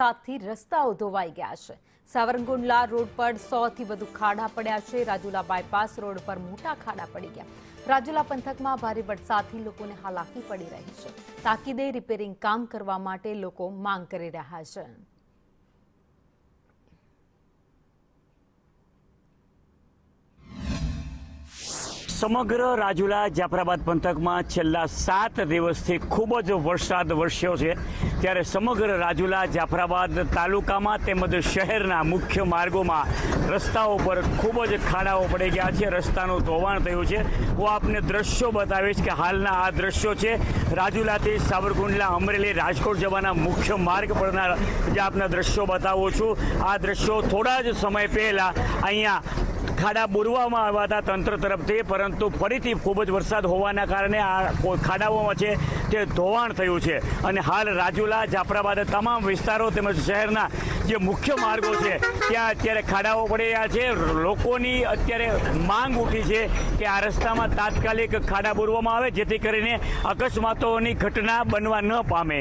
થી રસ્તાઓ ધોવાઈ ગયા છે। સાવરકુંડલા રોડ પર 100 થી વધુ ખાડા પડ્યા છે। રાજુલા બાયપાસ રોડ પર મોટા ખાડા પડી ગયા। રાજુલા પંથકમાં ભારે વરસાદથી લોકોને હાલાકી પડી રહી છે। તાકીદે રિપેરિંગ કામ કરવા માટે લોકો માંગ કરી રહ્યા છે। સમગ્ર રાજુલા જાફરાબાદ પંથકમાં છેલ્લા 7 દિવસથી ખૂબ જ વરસાદ વરસ્યો છે। ત્યારે સમગ્ર રાજુલા જાફરાબાદ તાલુકામાં તેમજ શહેરના મુખ્ય માર્ગોમાં રસ્તાઓ પર ખૂબ જ ખાડાઓ પડી ગયા છે। રસ્તાનું ધોવાણ થયું છે। હું આપને દ્રશ્યો બતાવીશ કે હાલના આ દ્રશ્યો છે રાજુલાથી સાવરકુંડલા અમરેલી રાજકોટ જવાના મુખ્ય માર્ગ પરના જે આપના દ્રશ્યો બતાવું છું। આ દ્રશ્યો થોડા જ સમય પહેલા અહીંયા ખાડા બોરવામાં આવ્યા હતા તંત્ર તરફથી, પરંતુ ફરીથી ખૂબ જ વરસાદ હોવાના કારણે આ ખાડાઓમાં છે તે ધોવાણ થયું છે અને હાલ રાજુલા જાફરાબાદ તમામ વિસ્તારો તેમજ શહેરના જે મુખ્ય માર્ગો છે ત્યાં અત્યારે ખાડાઓ પડી રહ્યા છે। લોકોની અત્યારે માંગ ઉઠી છે કે આ રસ્તામાં તાત્કાલિક ખાડા બોરવામાં આવે જેથી કરીને અકસ્માતોની ઘટના બનવા ન પામે।